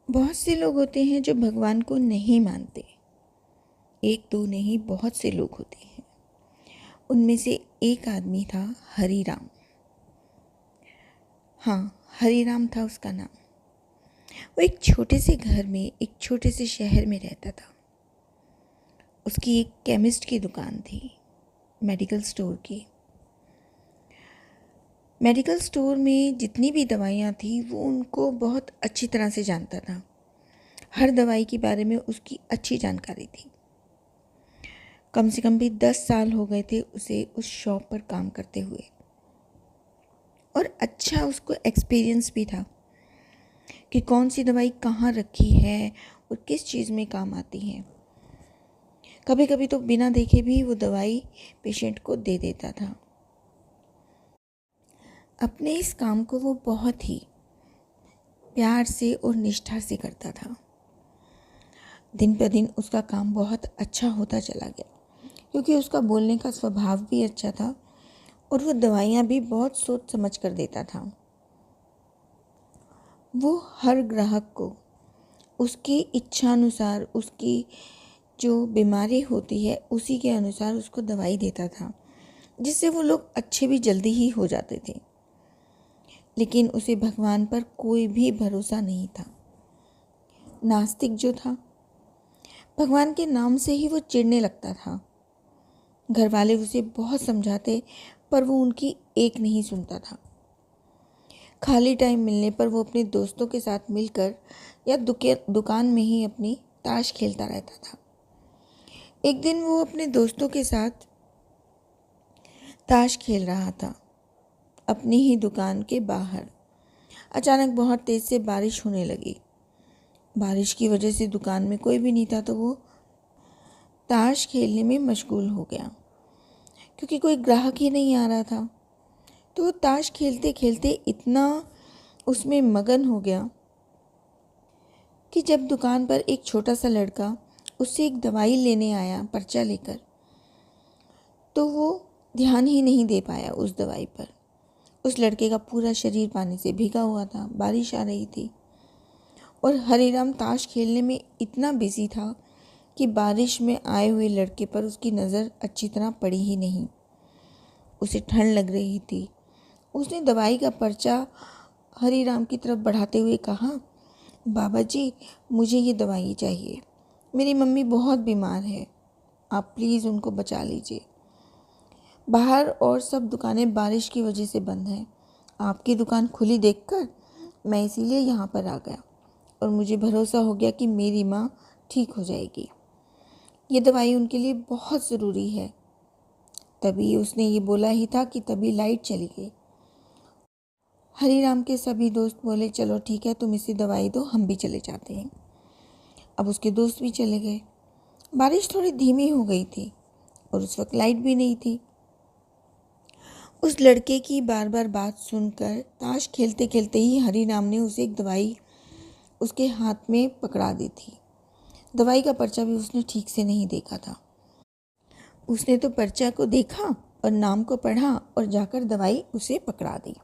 बहुत से लोग होते हैं जो भगवान को नहीं मानते। एक दो नहीं, बहुत से लोग होते हैं। उनमें से एक आदमी था हरिराम। हाँ, हरिराम था उसका नाम। वो एक छोटे से घर में, एक छोटे से शहर में रहता था। उसकी एक केमिस्ट की दुकान थी, मेडिकल स्टोर की। मेडिकल स्टोर में जितनी भी दवाइयाँ थी वो उनको बहुत अच्छी तरह से जानता था। हर दवाई के बारे में उसकी अच्छी जानकारी थी। कम से कम भी 10 साल हो गए थे उसे उस शॉप पर काम करते हुए, और अच्छा उसको एक्सपीरियंस भी था कि कौन सी दवाई कहाँ रखी है और किस चीज़ में काम आती है। कभी कभी तो बिना देखे भी वो दवाई पेशेंट को दे देता था। अपने इस काम को वो बहुत ही प्यार से और निष्ठा से करता था। दिन पर दिन उसका काम बहुत अच्छा होता चला गया, क्योंकि उसका बोलने का स्वभाव भी अच्छा था और वो दवाइयाँ भी बहुत सोच समझ कर देता था। वो हर ग्राहक को उसकी इच्छानुसार, उसकी जो बीमारी होती है उसी के अनुसार उसको दवाई देता था, जिससे वो लोग अच्छे भी जल्दी ही हो जाते थे। लेकिन उसे भगवान पर कोई भी भरोसा नहीं था। नास्तिक जो था, भगवान के नाम से ही वो चिढ़ने लगता था। घर वाले उसे बहुत समझाते पर वो उनकी एक नहीं सुनता था। खाली टाइम मिलने पर वो अपने दोस्तों के साथ मिलकर या दुकान में ही अपनी ताश खेलता रहता था। एक दिन वो अपने दोस्तों के साथ ताश खेल रहा था अपनी ही दुकान के बाहर। अचानक बहुत तेज़ से बारिश होने लगी। बारिश की वजह से दुकान में कोई भी नहीं था, तो वो ताश खेलने में मशगूल हो गया, क्योंकि कोई ग्राहक ही नहीं आ रहा था। तो वो ताश खेलते खेलते इतना उसमें मगन हो गया कि जब दुकान पर एक छोटा सा लड़का उससे एक दवाई लेने आया पर्चा लेकर, तो वो ध्यान ही नहीं दे पाया उस दवाई पर। उस लड़के का पूरा शरीर पानी से भीगा हुआ था, बारिश आ रही थी, और हरिराम ताश खेलने में इतना बिजी था कि बारिश में आए हुए लड़के पर उसकी नज़र अच्छी तरह पड़ी ही नहीं। उसे ठंड लग रही थी। उसने दवाई का पर्चा हरिराम की तरफ बढ़ाते हुए कहा, बाबा जी, मुझे ये दवाई चाहिए। मेरी मम्मी बहुत बीमार है, आप प्लीज़ उनको बचा लीजिए। बाहर और सब दुकानें बारिश की वजह से बंद हैं। आपकी दुकान खुली देखकर मैं इसीलिए यहाँ पर आ गया, और मुझे भरोसा हो गया कि मेरी माँ ठीक हो जाएगी। ये दवाई उनके लिए बहुत ज़रूरी है। तभी उसने ये बोला ही था कि तभी लाइट चली गई। हरिराम के सभी दोस्त बोले, चलो ठीक है, तुम इसे दवाई दो, हम भी चले जाते हैं। अब उसके दोस्त भी चले गए। बारिश थोड़ी धीमी हो गई थी और उस वक्त लाइट भी नहीं थी। उस लड़के की बार बार बात सुनकर ताश खेलते खेलते ही हरिराम ने उसे एक दवाई उसके हाथ में पकड़ा दी थी। दवाई का पर्चा भी उसने ठीक से नहीं देखा था। उसने तो पर्चा को देखा और नाम को पढ़ा और जाकर दवाई उसे पकड़ा दी,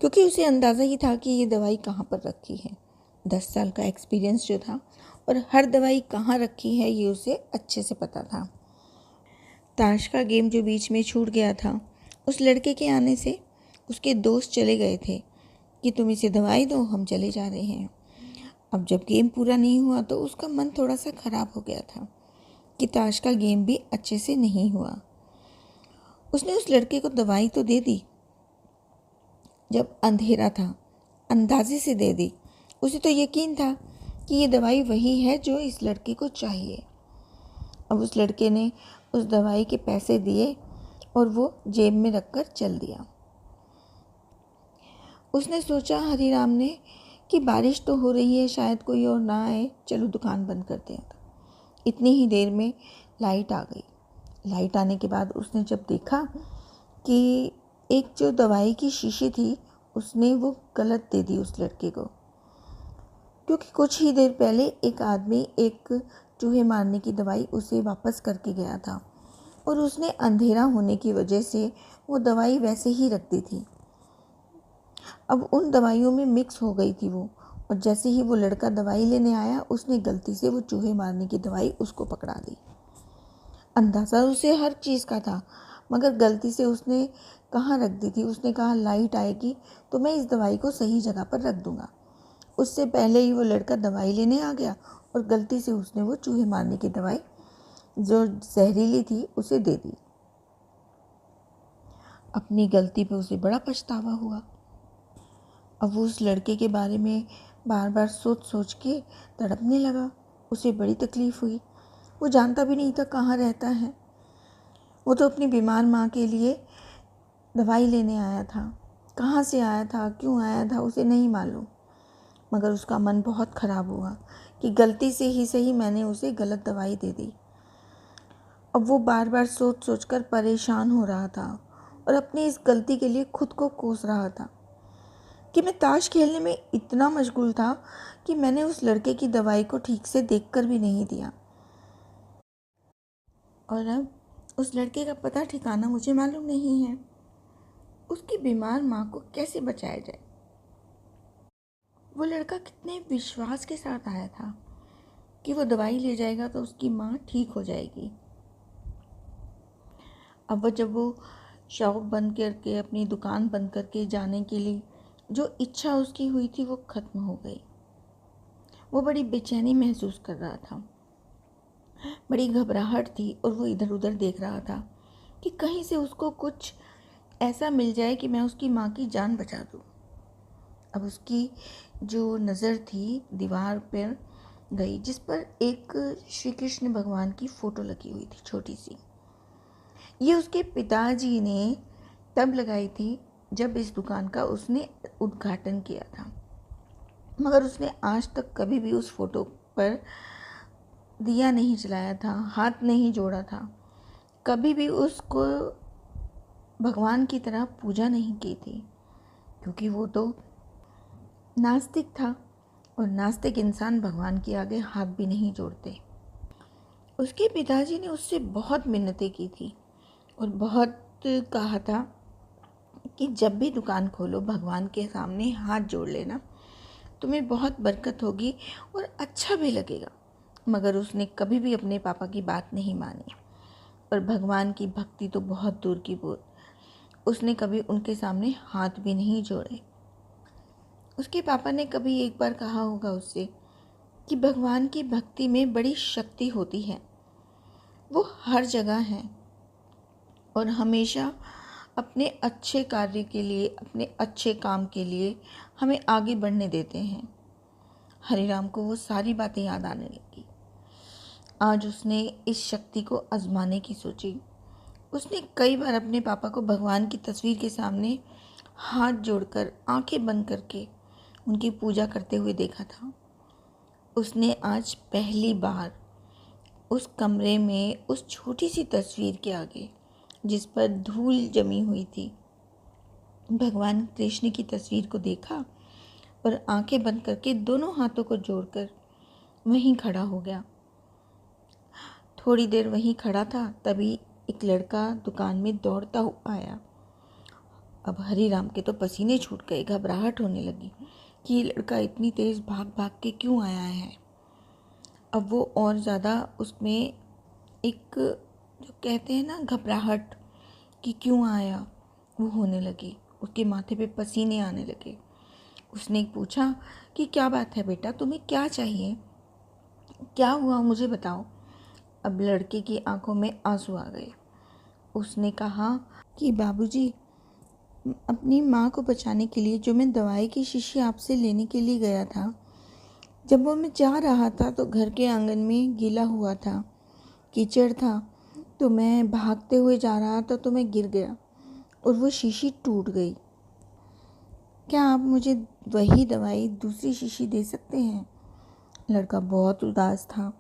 क्योंकि उसे अंदाज़ा ही था कि ये दवाई कहाँ पर रखी है। 10 साल का एक्सपीरियंस जो था, और हर दवाई कहाँ रखी है ये उसे अच्छे से पता था। ताश का गेम जो बीच में छूट गया था, उस लड़के के आने से उसके दोस्त चले गए थे कि तुम इसे दवाई दो, हम चले जा रहे हैं। अब जब गेम पूरा नहीं हुआ तो उसका मन थोड़ा सा ख़राब हो गया था कि ताश का गेम भी अच्छे से नहीं हुआ। उसने उस लड़के को दवाई तो दे दी, जब अंधेरा था अंदाजे से दे दी। उसे तो यकीन था कि ये दवाई वही है जो इस लड़के को चाहिए। अब उस लड़के ने उस दवाई के पैसे दिए और वो जेब में रखकर चल दिया। उसने सोचा, हरिराम ने, कि बारिश तो हो रही है, शायद कोई और ना आए, चलो दुकान बंद करते हैं। इतनी ही देर में लाइट आ गई। लाइट आने के बाद उसने जब देखा कि एक जो दवाई की शीशी थी उसने वो गलत दे दी उस लड़के को, क्योंकि कुछ ही देर पहले एक आदमी एक चूहे मारने की दवाई उसे वापस करके गया था, और उसने अंधेरा होने की वजह से वो दवाई वैसे ही रख दी थी। अब उन दवाइयों में मिक्स हो गई थी वो, और जैसे ही वो लड़का दवाई लेने आया, उसने गलती से वो चूहे मारने की दवाई उसको पकड़ा दी। अंदाज़ा उसे हर चीज़ का था, मगर गलती से उसने कहाँ रख दी थी। उसने कहा लाइट आएगी तो मैं इस दवाई को सही जगह पर रख दूँगा। उससे पहले ही वो लड़का दवाई लेने आ गया और गलती से उसने वो चूहे मारने की दवाई जो जहरीली थी उसे दे दी। अपनी गलती पे उसे बड़ा पछतावा हुआ। अब वो उस लड़के के बारे में बार बार सोच सोच के तड़पने लगा। उसे बड़ी तकलीफ़ हुई। वो जानता भी नहीं था कहाँ रहता है। वो तो अपनी बीमार माँ के लिए दवाई लेने आया था। कहाँ से आया था, क्यों आया था, उसे नहीं मालूम। मगर उसका मन बहुत ख़राब हुआ कि गलती से ही सही मैंने उसे गलत दवाई दे दी। अब वो बार बार सोच सोच कर परेशान हो रहा था और अपनी इस गलती के लिए खुद को कोस रहा था कि मैं ताश खेलने में इतना मशगूल था कि मैंने उस लड़के की दवाई को ठीक से देखकर भी नहीं दिया। और अब उस लड़के का पता ठिकाना मुझे मालूम नहीं है। उसकी बीमार माँ को कैसे बचाया जाए। वो लड़का कितने विश्वास के साथ आया था कि वो दवाई ले जाएगा तो उसकी माँ ठीक हो जाएगी। अब जब वो शॉप बंद करके, अपनी दुकान बंद करके जाने के लिए जो इच्छा उसकी हुई थी वो ख़त्म हो गई। वो बड़ी बेचैनी महसूस कर रहा था, बड़ी घबराहट थी और वो इधर उधर देख रहा था कि कहीं से उसको कुछ ऐसा मिल जाए कि मैं उसकी माँ की जान बचा दूँ। अब उसकी जो नज़र थी दीवार पर गई जिस पर एक श्री कृष्ण भगवान की फ़ोटो लगी हुई थी, छोटी सी। ये उसके पिताजी ने तब लगाई थी जब इस दुकान का उसने उद्घाटन किया था। मगर उसने आज तक कभी भी उस फ़ोटो पर दिया नहीं जलाया था, हाथ नहीं जोड़ा था, कभी भी उसको भगवान की तरह पूजा नहीं की थी, क्योंकि वो तो नास्तिक था और नास्तिक इंसान भगवान के आगे हाथ भी नहीं जोड़ते। उसके पिताजी ने उससे बहुत मिन्नतें की थी और बहुत कहा था कि जब भी दुकान खोलो भगवान के सामने हाथ जोड़ लेना, तुम्हें बहुत बरकत होगी और अच्छा भी लगेगा। मगर उसने कभी भी अपने पापा की बात नहीं मानी और भगवान की भक्ति तो बहुत दूर की बात, उसने कभी उनके सामने हाथ भी नहीं जोड़े। उसके पापा ने कभी एक बार कहा होगा उससे कि भगवान की भक्ति में बड़ी शक्ति होती है, वो हर जगह है और हमेशा अपने अच्छे कार्य के लिए, अपने अच्छे काम के लिए हमें आगे बढ़ने देते हैं। हरिराम को वो सारी बातें याद आने लगी। आज उसने इस शक्ति को आजमाने की सोची। उसने कई बार अपने पापा को भगवान की तस्वीर के सामने हाथ जोड़कर, आंखें बंद करके उनकी पूजा करते हुए देखा था। उसने आज पहली बार उस कमरे में उस छोटी सी तस्वीर के आगे जिस पर धूल जमी हुई थी, भगवान कृष्ण की तस्वीर को देखा और आंखें बंद करके दोनों हाथों को जोड़कर वहीं खड़ा हो गया। थोड़ी देर वहीं खड़ा था, तभी एक लड़का दुकान में दौड़ता हुआ आया। अब हरिराम के तो पसीने छूट गए, घबराहट होने लगी कि ये लड़का इतनी तेज़ भाग भाग के क्यों आया है। अब वो और ज़्यादा उसमें एक जो कहते हैं ना घबराहट कि क्यों आया, वो होने लगी। उसके माथे पे पसीने आने लगे। उसने पूछा कि क्या बात है बेटा, तुम्हें क्या चाहिए, क्या हुआ मुझे बताओ। अब लड़के की आंखों में आंसू आ गए। उसने कहा कि बाबूजी, अपनी माँ को बचाने के लिए जो मैं दवाई की शीशी आपसे लेने के लिए गया था, जब वो मैं जा रहा था तो घर के आंगन में गीला हुआ था, कीचड़ था, तो मैं भागते हुए जा रहा था तो मैं गिर गया और वो शीशी टूट गई। क्या आप मुझे वही दवाई दूसरी शीशी दे सकते हैं? लड़का बहुत उदास था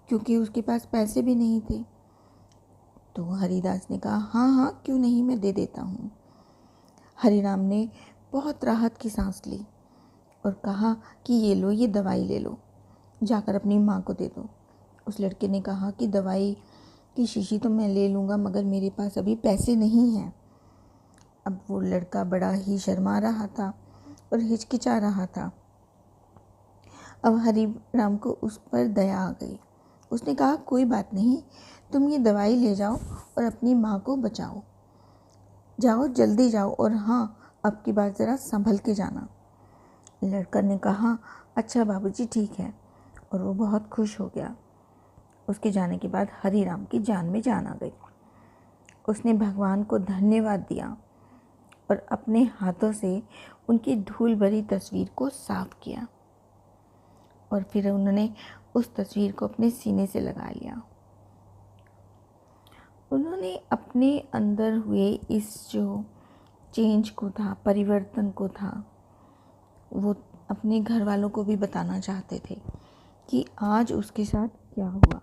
क्योंकि उसके पास पैसे भी नहीं थे। तो हरिदास ने कहा हाँ हाँ, क्यों नहीं, मैं दे देता हूँ। हरिराम ने बहुत राहत की सांस ली और कहा कि ये लो, ये दवाई ले लो, जाकर अपनी माँ को दे दो। उस लड़के ने कहा कि दवाई की शीशी तो मैं ले लूँगा, मगर मेरे पास अभी पैसे नहीं हैं। अब वो लड़का बड़ा ही शर्मा रहा था और हिचकिचा रहा था। अब हरी राम को उस पर दया आ गई। उसने कहा, कोई बात नहीं, तुम ये दवाई ले जाओ और अपनी माँ को बचाओ। जाओ, जल्दी जाओ, और हाँ, अब की बार ज़रा संभल के जाना। लड़का ने कहा, अच्छा बाबूजी, ठीक है। और वो बहुत खुश हो गया। उसके जाने के बाद हरी राम की जान में जान आ गई। उसने भगवान को धन्यवाद दिया और अपने हाथों से उनकी धूल भरी तस्वीर को साफ किया, और फिर उन्होंने उस तस्वीर को अपने सीने से लगा लिया। उन्होंने अपने अंदर हुए इस जो चेंज को था, परिवर्तन को था, वो अपने घर वालों को भी बताना चाहते थे कि आज उसके साथ क्या हुआ।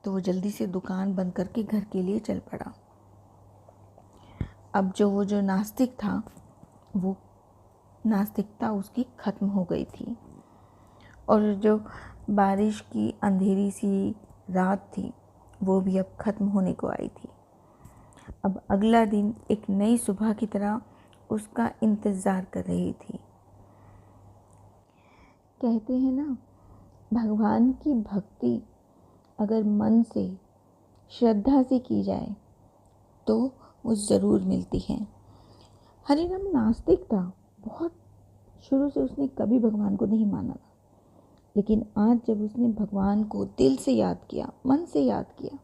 तो वो जल्दी से दुकान बंद करके घर के लिए चल पड़ा। अब वो जो नास्तिक था, वो नास्तिकता उसकी ख़त्म हो गई थी, और जो बारिश की अंधेरी सी रात थी, वो भी अब ख़त्म होने को आई थी। अब अगला दिन एक नई सुबह की तरह उसका इंतज़ार कर रही थी। कहते हैं ना, भगवान की भक्ति अगर मन से, श्रद्धा से की जाए तो वो ज़रूर मिलती है। हरिराम नास्तिक था, बहुत शुरू से उसने कभी भगवान को नहीं माना था, लेकिन आज जब उसने भगवान को दिल से याद किया, मन से याद किया,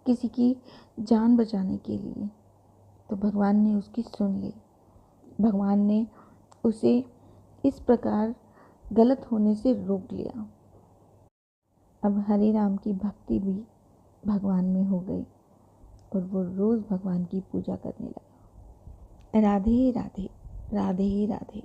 किसी की जान बचाने के लिए, तो भगवान ने उसकी सुन ली। भगवान ने उसे इस प्रकार गलत होने से रोक लिया। अब हरि राम की भक्ति भी भगवान में हो गई, और वो रोज़ भगवान की पूजा करने लगा। राधे राधे, राधे राधे।